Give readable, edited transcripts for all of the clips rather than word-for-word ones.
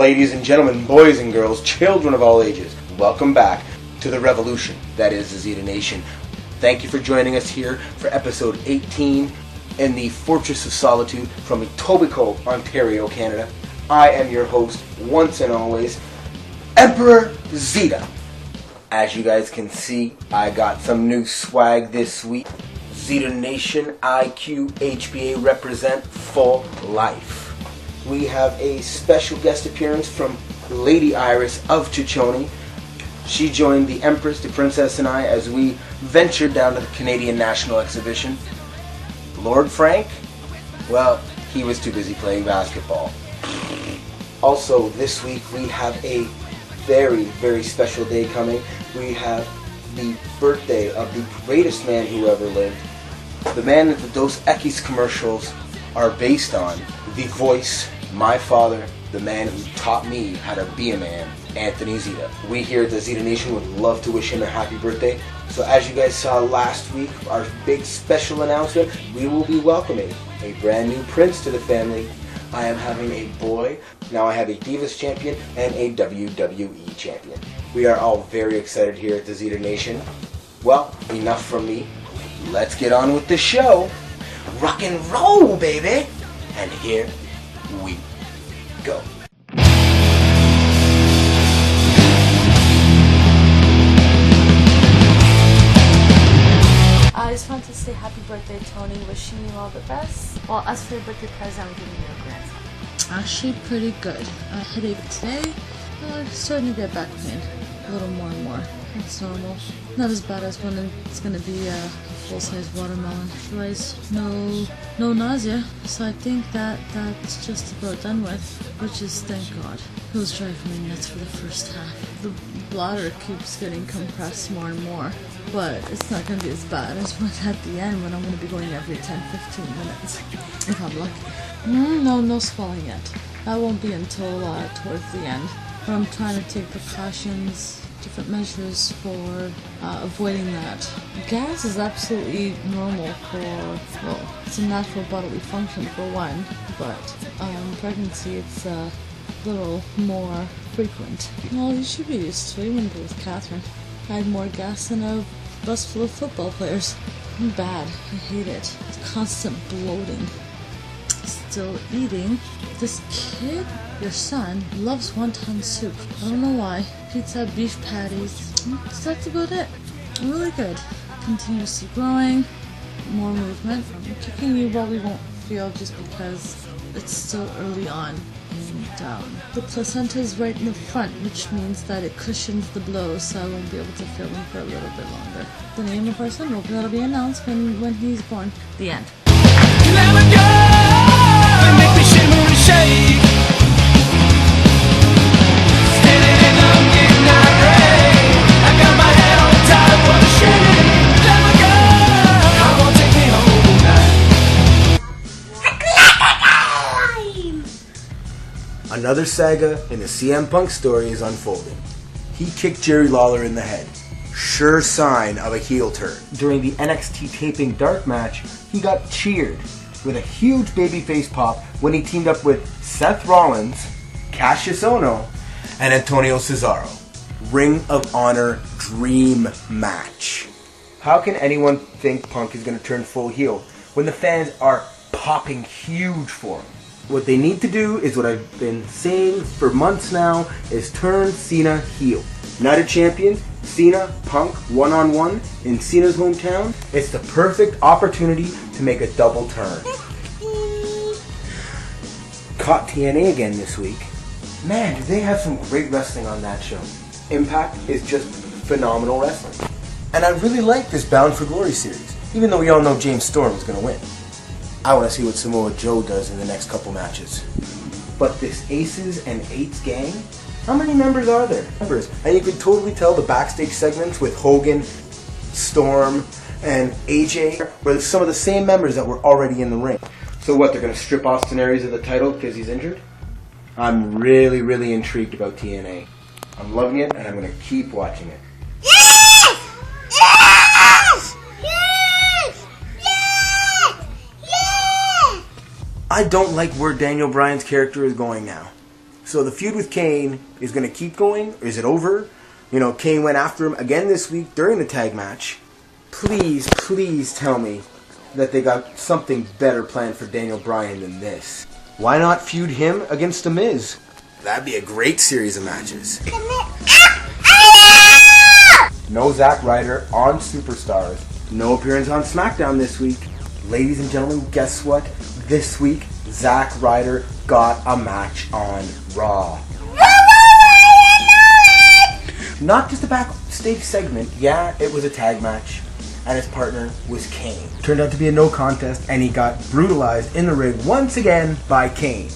Ladies and gentlemen, boys and girls, children of all ages, welcome back to the revolution that is the Zita Nation. Thank you for joining us here for episode 18 in the Fortress of Solitude from Etobicoke, Ontario, Canada. I am your host, once and always, Emperor Zita. As you guys can see, I got some new swag this week. Zita Nation, IQ, HBA represent for life. We have a special guest appearance from Lady Iris of Ciccione. She joined the Empress, the Princess, and I as we ventured down to the Canadian National Exhibition. Lord Frank? Well, he was too busy playing basketball. Also, this week we have a very, very special day coming. We have the birthday of the greatest man who ever lived. The man that the Dos Equis commercials are based on. The voice, my father, the man who taught me how to be a man, Anthony Zita. We here at the Zita Nation would love to wish him a happy birthday. So as you guys saw last week, our big special announcement, we will be welcoming a brand new prince to the family. I am having a boy. Now I have a Divas champion and a WWE champion. We are all very excited here at the Zita Nation. Well, enough from me. Let's get on with the show. Rock and roll, baby! And here we go. I just want to say happy birthday, Tony. Wishing you all the best. Well, as for your birthday present, I'm giving you a grandson. Actually, pretty good. Headache today. Starting to get back pain. A little more and more. It's normal. Not as bad as when it's going to be a full-size watermelon. Otherwise, no nausea. So I think that's just about done with, which is thank God. It was driving me nuts for the first half. The bladder keeps getting compressed more and more, but it's not going to be as bad as when at the end when I'm going to be going every 10-15 minutes, if I'm lucky. No swelling yet. That won't be until towards the end. But I'm trying to take precautions, different measures for avoiding that. Gas is absolutely normal for, well, it's a natural bodily function for one, but pregnancy it's a little more frequent. Well, you should be used to it. You wouldn't be with Katherine. I had more gas than a bus full of football players. I'm bad. I hate it. It's constant bloating. Still eating. This kid, your son, loves wonton soup. I don't know why. Pizza, beef patties. That's about it. Really good. Continuously growing. More movement. Kicking you probably won't feel just because it's still early on. And the placenta is right in the front, which means that it cushions the blow, so I won't be able to feel him for a little bit longer. The name of our son will be announced when he's born. The end. Another saga in the CM Punk story is unfolding. He kicked Jerry Lawler in the head. Sure sign of a heel turn. During the NXT taping dark match, he got cheered with a huge babyface pop when he teamed up with Seth Rollins, Cassius Ohno, and Antonio Cesaro. Ring of Honor dream match. How can anyone think Punk is going to turn full heel when the fans are popping huge for him? What they need to do is what I've been saying for months now, is turn Cena heel. United Champions, Cena, Punk, one-on-one in Cena's hometown. It's the perfect opportunity to make a double turn. Caught TNA again this week. Man, do they have some great wrestling on that show. Impact is just phenomenal wrestling. And I really like this Bound for Glory series, even though we all know James Storm is going to win. I want to see what Samoa Joe does in the next couple matches. But this Aces and Eights gang, how many members are there? And you can totally tell the backstage segments with Hogan, Storm, and AJ were some of the same members that were already in the ring. So what, they're going to strip Austin Aries of the title because he's injured? I'm really, really intrigued about TNA. I'm loving it, and I'm going to keep watching it. I don't like where Daniel Bryan's character is going now. So the feud with Kane is going to keep going? Or is it over? You know, Kane went after him again this week during the tag match. Please, please tell me that they got something better planned for Daniel Bryan than this. Why not feud him against The Miz? That'd be a great series of matches. No Zack Ryder on Superstars. No appearance on SmackDown this week. Ladies and gentlemen, guess what? This week, Zack Ryder got a match on Raw. Not just a backstage segment. Yeah, it was a tag match. And his partner was Kane. Turned out to be a no contest, and he got brutalized in the ring once again by Kane.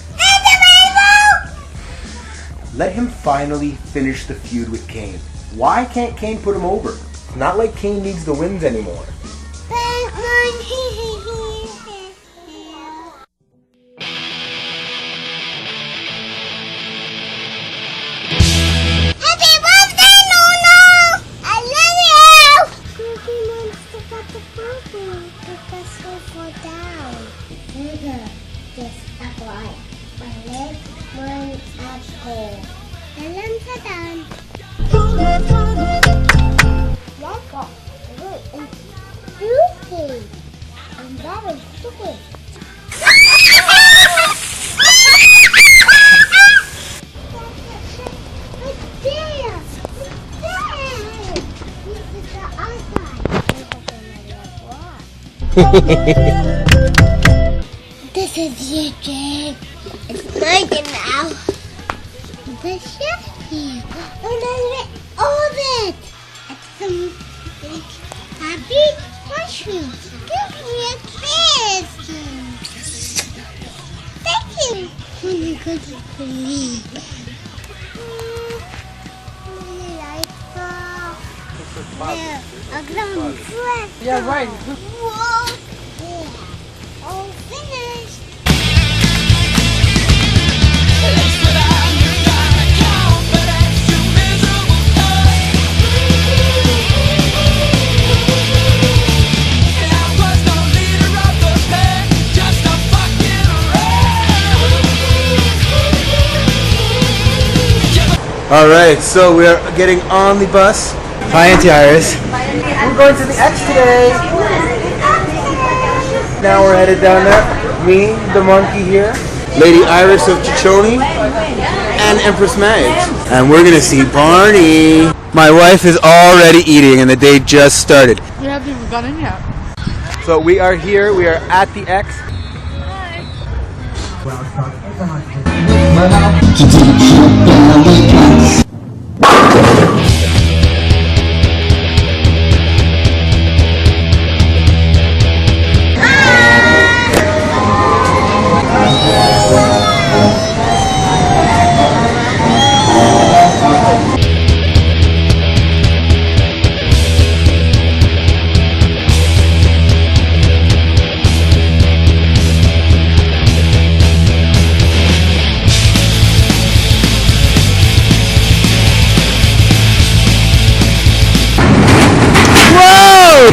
Let him finally finish the feud with Kane. Why can't Kane put him over? It's not like Kane needs the wins anymore. This is your drink. It's broken now. The chef here. And then all of it. It's some big happy mushrooms. Give me a kiss. Thank you. Oh my God, please. Yeah, right. Whoa. Yeah. All finished. Alright, so we are getting on the bus. Hi, Auntie Iris. We're going to the X today. Now we're headed down there. Me, the monkey here, Lady Iris of Ciccione, and Empress Magz. And we're going to see Barney. My wife is already eating and the day just started. We haven't even got in yet. So we are here. We are at the X.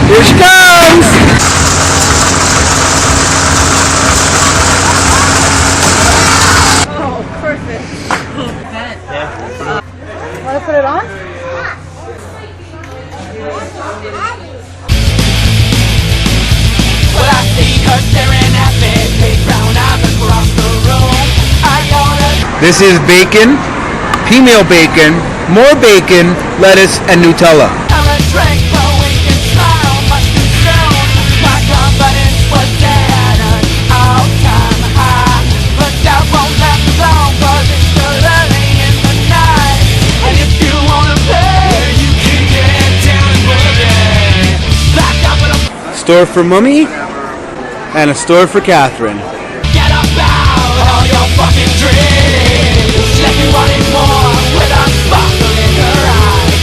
Here she comes! Oh, perfect. Want to put it on? Well, I see her staring at me, big brown eyes across the room. This is bacon, female bacon, more bacon, lettuce, and Nutella. I'm a drink, but we can smile much too soon. My confidence was dead and all time high. But that won't last long, cause it's still early in the night. And if you wanna play, you can get down and boogie. Back up with a Store for Mummy, and a store for Katherine. get about all your fucking dreams. Let me want it more with a sparkle in her eyes.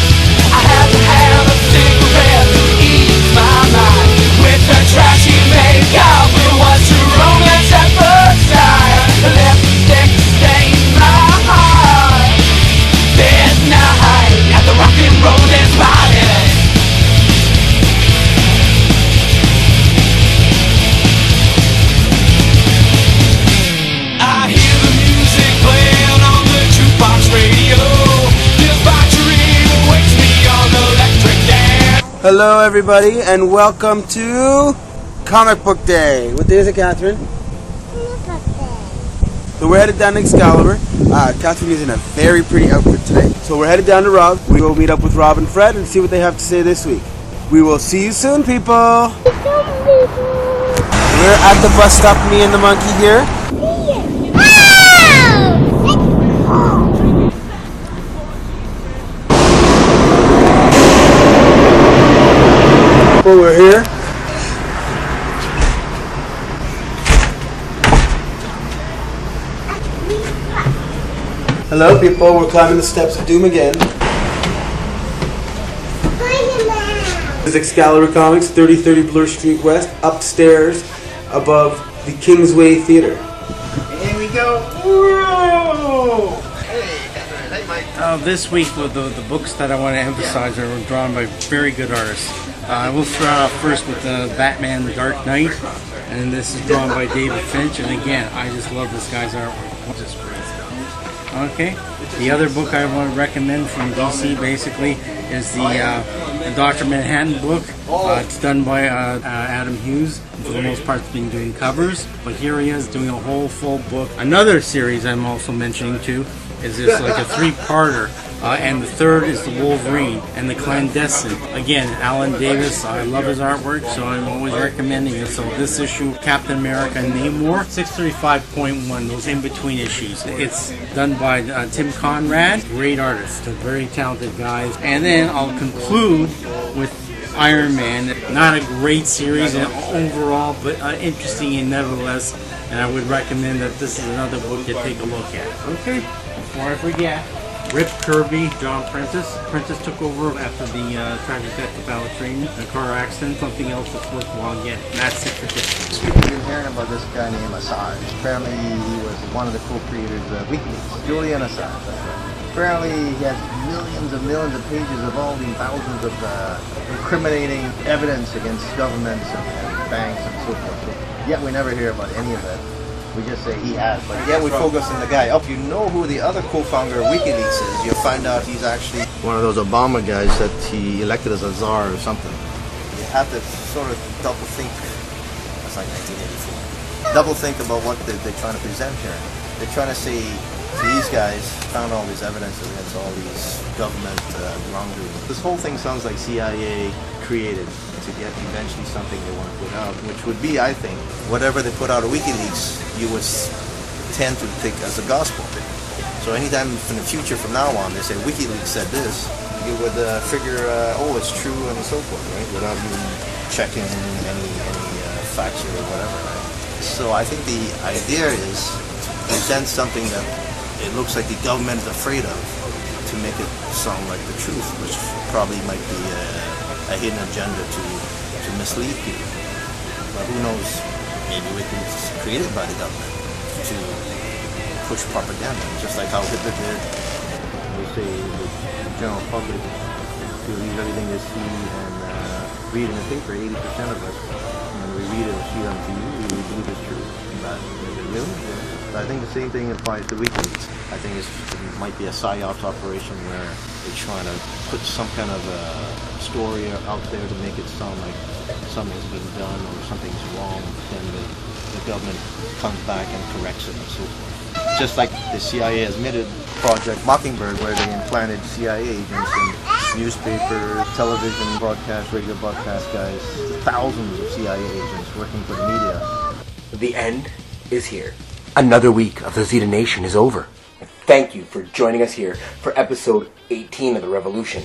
I have to have a cigarette to ease my mind. With the trashy makeup, it was true romance at first sight. The lipstick stained my heart. Midnight at the rock and roll dance party. I hear the music. Hello, everybody, and welcome to Comic Book Day. What day is it, Katherine? So we're headed down to Excalibur. Katherine is in a very pretty outfit today. So we're headed down to Rob. We will meet up with Rob and Fred and see what they have to say this week. We will see you soon, people. We're at the bus stop, me and the monkey here. Well, we're here. Hello, people. We're climbing the steps of Doom again. This is Excalibur Comics, 3030 Bloor Street West, upstairs above the Kingsway Theater. Here we go. Whoa! Hey, Mike. This week, the books that I want to emphasize are drawn by very good artists. I will start off first with Batman The Dark Knight, and this is drawn by David Finch, and again, I just love this guy's artwork. Just great stuff. Okay, the other book I want to recommend from DC basically is the Dr. Manhattan book. It's done by Adam Hughes. For the most part, it's been doing covers, but here he is doing a whole full book. Another series I'm also mentioning too is this like a three-parter, and the third is the Wolverine and the Clandestine. Again, Alan Davis. I love his artwork, so I'm always recommending it. So this issue, Captain America Namor, 635.1. Those in-between issues. It's done by Tim Conrad. Great artist, very talented guys. And then I'll conclude with Iron Man. Not a great series overall, but interesting and nevertheless. And I would recommend that this is another book to take a look at. Okay, before I forget, Rip Kirby, John Prentice. Prentice took over after the tragic death of Ballerina, a car accident, something else that's worthwhile getting. That's it for this. We've been hearing about this guy named Assange. Apparently he was one of the co-creators of WikiLeaks, Julian Assange. Apparently he has millions of pages of all these thousands of incriminating evidence against governments and banks and so forth. Yet we never hear about any of that. We just say he has, but yet we focus on the guy. If you know who the other co-founder of WikiLeaks is, you'll find out he's actually one of those Obama guys that he elected as a czar or something. You have to sort of double think. That's like 1984. Double think about what they're trying to present here. They're trying to say these guys found all this evidence against all these government wrongdoing. This whole thing sounds like CIA created to get eventually something they want to put out, which would be, I think, whatever they put out of WikiLeaks, you would tend to take as a gospel. So anytime in the future from now on they say WikiLeaks said this, you would figure, oh, it's true and so forth, right? Without even checking any facts or whatever, right? So I think the idea is to present something that it looks like the government is afraid of, to make it sound like the truth, which probably might be a hidden agenda to mislead people. But who knows, maybe WikiLeaks is created by the government to push propaganda, just like how Hitler did. They say the general public believes everything they see and read in the paper. 80% of us, when we read it or see it on TV, we believe it's true. But is it really? Yeah. I think the same thing applies to WikiLeaks. I think it might be a psyops operation where they're trying to put some kind of story out there to make it sound like something's been done or something's wrong. Then the government comes back and corrects it and so forth. Just like the CIA admitted Project Mockingbird, where they implanted CIA agents in newspapers, television broadcast, radio broadcast guys, thousands of CIA agents working for the media. The end is here. Another week of the Zita Nation is over. Thank you for joining us here for episode 18 of The Revolution.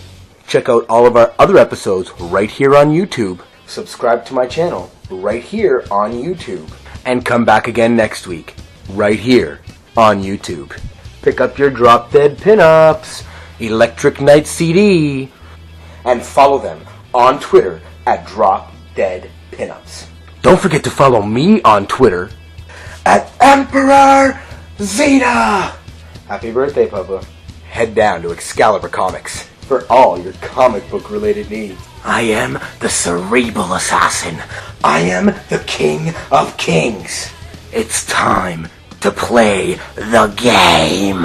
Check out all of our other episodes right here on YouTube. Subscribe to my channel right here on YouTube. And come back again next week, right here on YouTube. Pick up your Drop Dead Pinups, Electric Night CD, and follow them on Twitter at Drop Dead Pinups. Don't forget to follow me on Twitter at Emperor Zita. Happy birthday, Papa. Head down to Excalibur Comics for all your comic book related needs. I am the cerebral assassin. I am the king of kings. It's time to play the game.